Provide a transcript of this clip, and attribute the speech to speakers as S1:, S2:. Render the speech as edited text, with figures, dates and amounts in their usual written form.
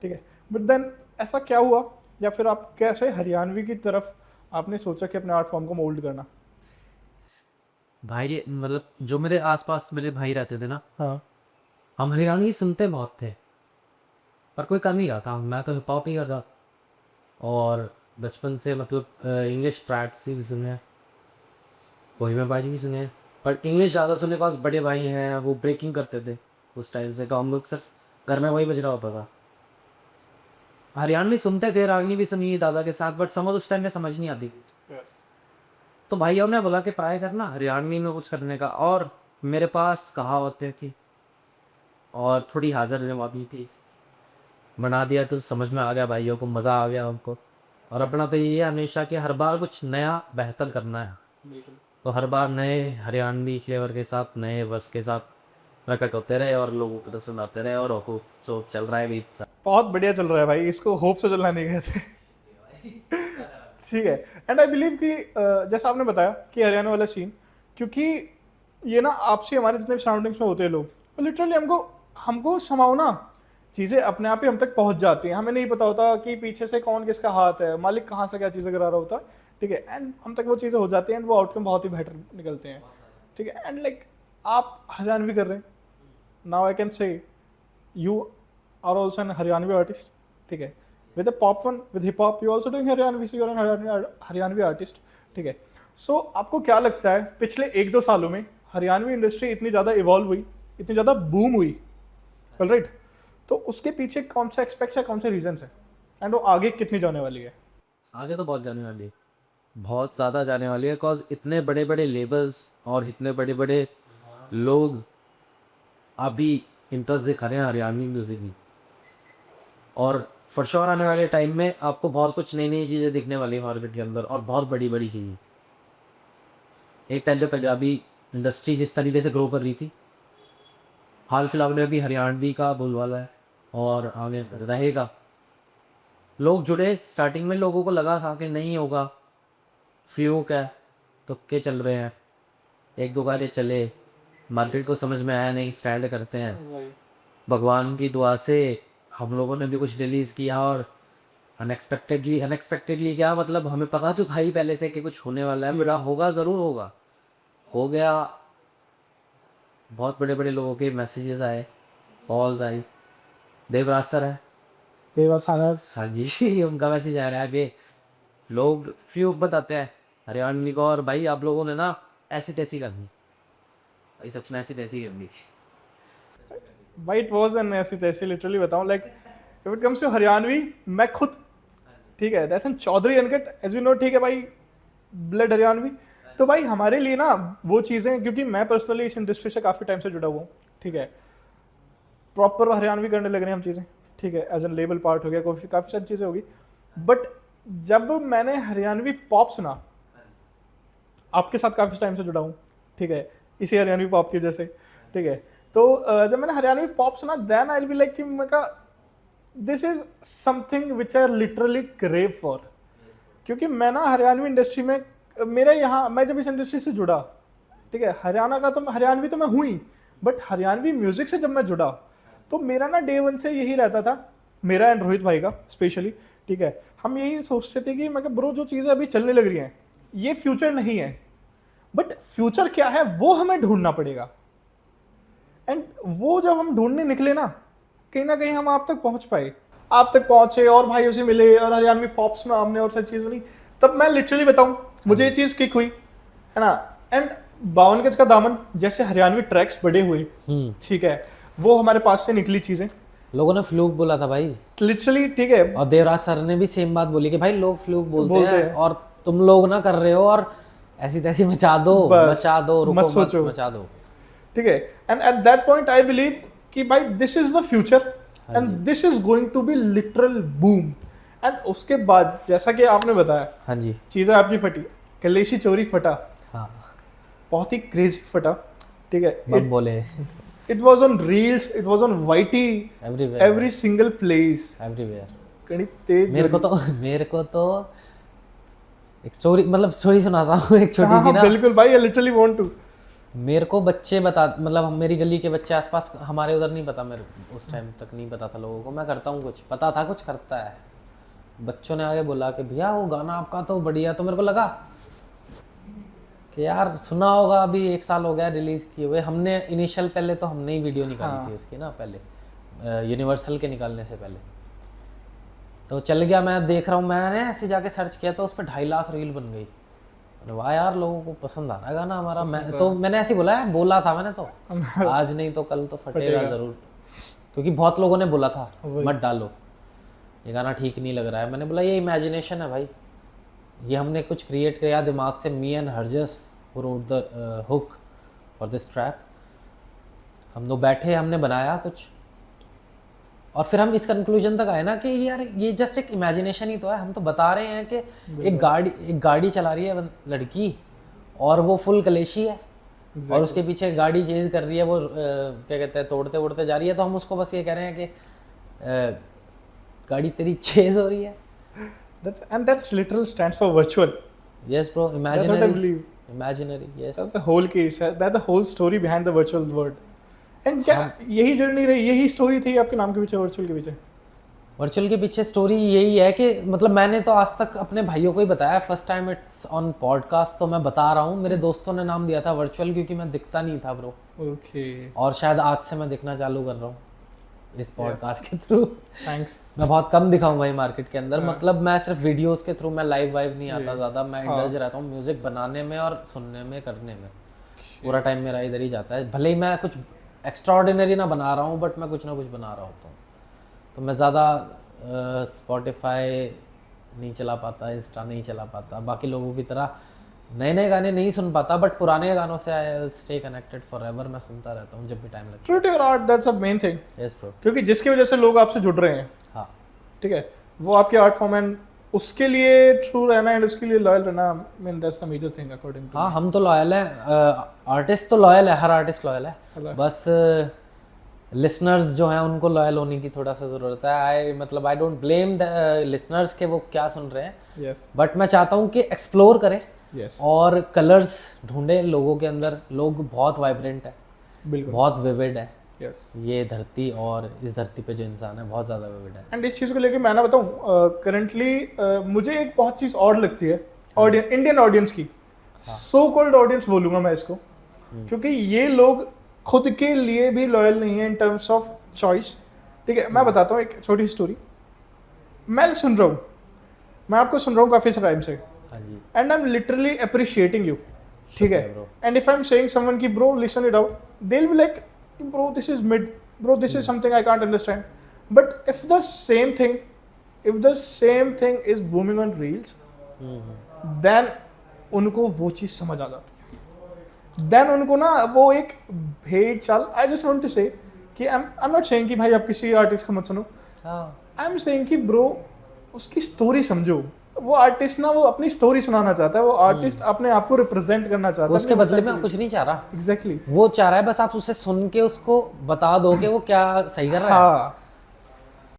S1: ठीक है। But then ऐसा क्या हुआ, या फिर आप कैसे हरियाणवी की तरफ आपने सोचा कि अपने आर्ट फॉर्म को मोल्ड करना?
S2: भाई ये मतलब जो मेरे आसपास मेरे भाई रहते थे ना,
S1: हाँ।
S2: हम हरियाणवी सुनते बहुत थे पर कोई कर नहीं रहा था। मैं तो हिप हॉप ही कर रहा। और बचपन से मतलब इंग्लिश ट्रैक्स भी सुने हैं, बोहेमियन भी सुने हैं, पर इंग्लिश ज़्यादा सुनने के पास बड़े भाई हैं वो ब्रेकिंग करते थे उस टाइम से, तो हम लोग सिर्फ घर में वही बज रहा होता था। हरियाणवी सुनते थे, रागनी भी सुनी दादा के साथ, बट समझ उस टाइम में समझ नहीं आती।
S1: यस।
S2: तो भाइयों ने बोला कि ट्राई करना हरियाणवी में कुछ करने का, और मेरे पास कहावतें थी और थोड़ी हाजिर जवाबी थी, बना दिया तो समझ में आ गया, भाइयों को मज़ा आ गया हमको। और अपना तो ये है हमेशा कि हर बार कुछ नया बेहतर करना है,
S1: बिल्कुल।
S2: तो हर बार नए हरियाणवी फ्लेवर के साथ नए वर्स के साथ प्रकट होते रहे और लोगों को पसंद आते रहे, और होको सो चल रहा है भी।
S1: बहुत बढ़िया चल रहा है भाई, इसको होप से चलना नहीं कहते। ठीक है। एंड आई बिलीव कि जैसा आपने बताया कि हरियाणा वाला सीन, क्योंकि ये ना आपसे हमारे जितने भी सराउंडिंग्स में होते हैं लोग, लिटरली हमको हमको समाओ ना, चीज़ें अपने आप ही हम तक पहुंच जाती हैं। हमें नहीं पता होता कि पीछे से कौन किसका हाथ है, मालिक कहाँ से क्या चीज़ें करा रहा होता है। ठीक है। एंड हम तक वो चीज़ें हो जाती हैं एंड वो आउटकम बहुत ही बेटर निकलते हैं। ठीक है। एंड लाइक आप हरियाणवी कर रहे हैं, now I can say you are also an Haryanvi artist. ठीक है। With a pop one, with hip hop, you also doing Haryanvi, so you're an Haryanvi artist. ठीक है। सो आपको क्या लगता है पिछले 1-2 सालों में हरियाणवी इंडस्ट्री इतनी ज़्यादा इवॉल्व हुई, इतनी ज़्यादा बूम हुई, राइट? तो उसके पीछे कौन सा एक्सपेक्ट्स है, कौन से रीजंस है, एंड वो आगे कितनी जाने वाली है?
S2: आगे तो बहुत जाने वाली है, बहुत ज़्यादा जाने वाली है, बिकॉज इतने बड़े बड़े लेबल्स और इतने बड़े बड़े लोग अभी इंटरेस्ट दिखा रहे हैं हरियाणवी म्यूज़िक में। और फॉर श्योर आने वाले टाइम में आपको बहुत कुछ नई नई चीज़ें दिखने वाली है मार्केट के अंदर, और बहुत बड़ी बड़ी चीज़ें। एक टाइम पे पंजाबी इंडस्ट्री जिस तरीके से ग्रो कर रही थी, हाल फिलहाल में अभी हरियाणवी का बोलबाला है और आगे रहेगा। लोग जुड़े, स्टार्टिंग में लोगों को लगा था कि नहीं होगा, फ्लूक है, तुक्के चल रहे हैं, एक दो गाने चले, मार्केट को समझ में आया नहीं, स्टैंड करते हैं। भगवान की दुआ से हम लोगों ने भी कुछ रिलीज़ किया, और अनएक्सपेक्टेडली अनएक्सपेक्टेडली क्या मतलब, हमें पता तो था ही पहले से कि कुछ होने वाला है, मेरा होगा, ज़रूर होगा, हो गया। बहुत बड़े बड़े लोगों के मैसेजेस आए, कॉल्स आई। देवराज सर है,
S1: ये बात सानस।
S2: हाँ जी उनका मैसेज आ रहा है कि लोग फ्यूक बताते हैं हरियाणवी को, और भाई आप लोगों ने ना ऐसी तैसी करनी, भाई सबने ऐसी तैसी करनी।
S1: भाई इट वाज एन ऐसी तैसी, लिटरली बताऊं, like if it comes to Haryanvi, मैं खुद, ठीक है, that's an Chaudhary uncut, as you know, ठीक है भाई, ब्लड हरियाणवी। तो भाई हमारे लिए ना वो चीज़ें, क्योंकि मैं पर्सनली इस इंडस्ट्री से काफ़ी टाइम से जुड़ा हुआ हूँ, ठीक है, प्रॉपर हरियाणवी करने लग रहे हैं हम चीज़ें, ठीक है, एज एन लेबल पार्ट हो गया, काफ़ी सारी चीज़ें होगी। बट जब मैंने हरियाणवी पॉप सुना, आपके साथ काफ़ी टाइम से जुड़ा हूँ, ठीक है, इसी हरियाणवी पॉप की वजह से, ठीक है, तो जब मैंने हरियाणवी पॉप सुना, then I will be like कि मैं कहा this is something which I literally crave for. क्योंकि मैं ना हरियाणवी इंडस्ट्री में, मेरा यहाँ, मैं जब इस इंडस्ट्री से जुड़ा, ठीक है, हरियाणा का तो हरियाणवी तो मैं हूँ ही, बट हरियाणवी म्यूजिक से जब मैं जुड़ा, तो मेरा ना डे वन से यही रहता था, मेरा एंड रोहित भाई का स्पेशली, ठीक है, हम यही सोचते थे कि मैं ब्रो जो चीज़ें अभी चलने लग रही हैं ये फ्यूचर नहीं है, बट फ्यूचर क्या है वो हमें ढूंढना पड़ेगा। एंड वो जब हम ढूंढने निकले ना कहीं हम आप तक पहुंच पाए, आप तक पहुंचे और भाइयों से मिले और हरियाणवी पॉप्स में हमने और सब चीज़ सुनी, तब मैं लिटरली बताऊं,
S2: हाँ
S1: मुझे ये
S2: जी,
S1: चीज़ किक हुई, है ना। एंड 52 गज का दामन जैसे हरियाणवी ट्रैक्स बड़े हुए, ठीक है, वो हमारे पास से निकली चीज़ें,
S2: लोगों ने फ्लूक बोला था भाई,
S1: लिटरली, ठीक है,
S2: और देवराज सर ने भी सेम बात बोली कि भाई लोग फ्लूक बोलते
S1: बोलते
S2: हैं
S1: हैं,
S2: और तुम लोग ना कर रहे हो, और ऐसी तैसी
S1: बस
S2: मचा दो,
S1: मत
S2: रुको मत,
S1: सोचो,
S2: मचा दो।
S1: ठीक है। And at that point I believe कि भाई दिस इज द फ्यूचर
S2: हाँ
S1: एंड
S2: जी,
S1: this is going to be literal boom. And उसके बाद जैसा कि आपने बताया,
S2: हाँ जी,
S1: चीज़ें आपकी फटी, कलेशी चोरी फटा,
S2: हाँ,
S1: बहुत ही क्रेजी फटा, ठीक है,
S2: Bam Bole
S1: it was on reels, it was on YT,
S2: everywhere,
S1: every single place,
S2: everywhere.
S1: कड़ी तेज
S2: मेरे को
S1: जोरी।
S2: तो मेरे को तो एक स्टोरी, मतलब स्टोरी सुनाता हूँ एक छोटी
S1: हाँ
S2: सी
S1: हाँ
S2: ना।
S1: बिल्कुल भाई, आई लिटरली वांट टू।
S3: मेरे को बच्चे बता, मतलब मेरी गली के बच्चे आसपास, हमारे उधर नहीं पता, मेरे उस टाइम तक नहीं पता था लोगों को मैं करता हूँ कुछ, पता था कुछ करता है। बच्चों ने आगे बोला कि भैया वो गाना आपका तो बढ़िया, तो मेरे को लगा कि यार सुना होगा, अभी 1 साल हो गया रिलीज किए हुए। हमने इनिशियल पहले तो हमने ही वीडियो निकाली थी उसकी ना, पहले यूनिवर्सल के निकालने से पहले। तो चल गया, मैं देख रहा हूँ, मैंने ऐसे जाके सर्च किया तो उस पर 2.5 लाख रील बन गई। अरे वाह यार, लोगों को पसंद आ रहा है गाना हमारा। मैंने ऐसे बोला है, बोला था मैंने तो आज नहीं तो कल तो फटेगा जरूर, क्योंकि बहुत लोगों ने बोला था मत डालो ये गाना, ठीक नहीं लग रहा है। मैंने बोला ये इमेजिनेशन है भाई, ये हमने कुछ क्रिएट किया दिमाग से। Me and Harjas who wrote the hook for this track, हम लोग बैठे, हमने बनाया कुछ, और फिर हम इस कंक्लूजन तक आए ना कि यार ये जस्ट एक इमेजिनेशन ही तो है। हम तो बता रहे हैं कि एक गाड़ी चला रही है लड़की, और वो फुल कलेशी है, और उसके पीछे गाड़ी चेज कर रही है, वो क्या कहते हैं, तोड़ते उड़ते जा रही है। तो हम उसको बस ये कह रहे हैं कि गाड़ी तेरी चेज हो रही है।
S1: That's literal stands for virtual.
S3: Yes bro,
S1: That's what I believe.
S3: imaginary, yes.
S1: That's the whole case. That's the whole story behind the virtual world. And क्या यही जर्नी रही, यही स्टोरी थी आपके नाम के पीछे, वर्चुअल के पीछे?
S3: वर्चुअल के पीछे स्टोरी यही है कि मतलब मैंने तो आज तक अपने भाइयों को ही बताया, first time it's on podcast, तो मैं बता रहा हूँ। मेरे दोस्तों ने नाम दिया था वर्चुअल, क्योंकि मैं दिखता नहीं था ब्रो।
S1: ओके।
S3: और शायद आज से मैं दिखना चालू कर रहा हूँ इस पॉडकास्ट के थ्रू।
S1: थैंक्स।
S3: मैं बहुत कम दिखाऊं भाई मार्केट के अंदर, मतलब मैं सिर्फ वीडियोस के थ्रू, मैं लाइव वाइव नहीं आता ज़्यादा। मैं इंडल्ज रहता हूँ म्यूजिक बनाने में और सुनने में, करने में। पूरा टाइम मेरा इधर ही जाता है। भले ही मैं कुछ एक्स्ट्राऑर्डिनरी ना बना रहा हूँ, बट मैं कुछ ना कुछ बना रहा होता हूँ। तो मैं ज़्यादा स्पॉटिफाई नहीं चला पाता, इंस्टा नहीं चला पाता, बाकी लोगों की तरह नए नए गाने नहीं सुन पाता, बट पुराने गानों से I will stay connected forever. मैं सुनता रहता हूँ जब भी टाइम लगता
S1: True to your art, that's a main thing.
S3: है। Yes bro.
S1: क्योंकि जिसकी वजह से लोग आपसे जुड़ रहे हैं,
S3: हाँ
S1: ठीक है, वो आपके आर्ट फॉर्म एंड उसके लिए ट्रू रहना एंड उसके लिए लॉयल रहना, I mean that's the major thing according to
S3: हाँ, हम तो लॉयल हैं, आर्टिस्ट तो लॉयल है, हर आर्टिस्ट लॉयल है, बस लिसनर्स जो हैं उनको लॉयल होने की थोड़ा सा ज़रूरत है। I don't blame the listeners के वो क्या सुन रहे हैं,
S1: Yes.
S3: बट मैं चाहता हूँ कि एक्सप्लोर करें
S1: Yes.
S3: और कलर्स ढूंढे लोगों के अंदर। लोग बहुत वाइब्रेंट है,
S1: बिल्कुल।
S3: बहुत विविड है।
S1: Yes.
S3: ये धरती और इस धरती पे जो इंसान है बहुत ज़्यादा विविड है।
S1: एंड इस चीज़ को लेके मैं ना बताऊँ, करंटली मुझे एक बहुत चीज़ और लगती है ऑडियंस, इंडियन ऑडियंस की, सो कॉल्ड ऑडियंस बोलूँगा मैं इसको, क्योंकि ये लोग खुद के लिए भी लॉयल नहीं है इन टर्म्स ऑफ चॉइस। ठीक है, मैं बताता हूँ एक छोटी सी स्टोरी। मैं सुन रहा हूँ, मैं आपको सुन रहा हूँ काफ़ी टाइम से,
S3: हाँ जी।
S1: And I am literally appreciating you, ठीक है,
S3: bro.
S1: And if I am saying someone की bro listen it out, they will be like bro this is mid, bro this is something I can't understand. But if the same thing is booming on reels, then उनको वो चीज समझ आ जाती है। Then उनको ना वो एक भेड़ चाल, आई जस्ट वांट टू से कि आई एम नॉट सेइंग कि भाई आप किसी आर्टिस्ट को मत सुनो, आई एम सेइंग कि ब्रो उसकी स्टोरी समझो। वो आर्टिस्ट ना वो अपनी स्टोरी सुनाना चाहता है, वो आर्टिस्ट अपने आप को रिप्रेजेंट करना चाहता है,
S3: उसके बदले में कुछ नहीं चाह रहा।
S1: एग्जैक्टली।
S3: वो चाह रहा है बस आप उसे सुन के उसको बता दो कि वो क्या सही कर रहा है।
S1: हाँ,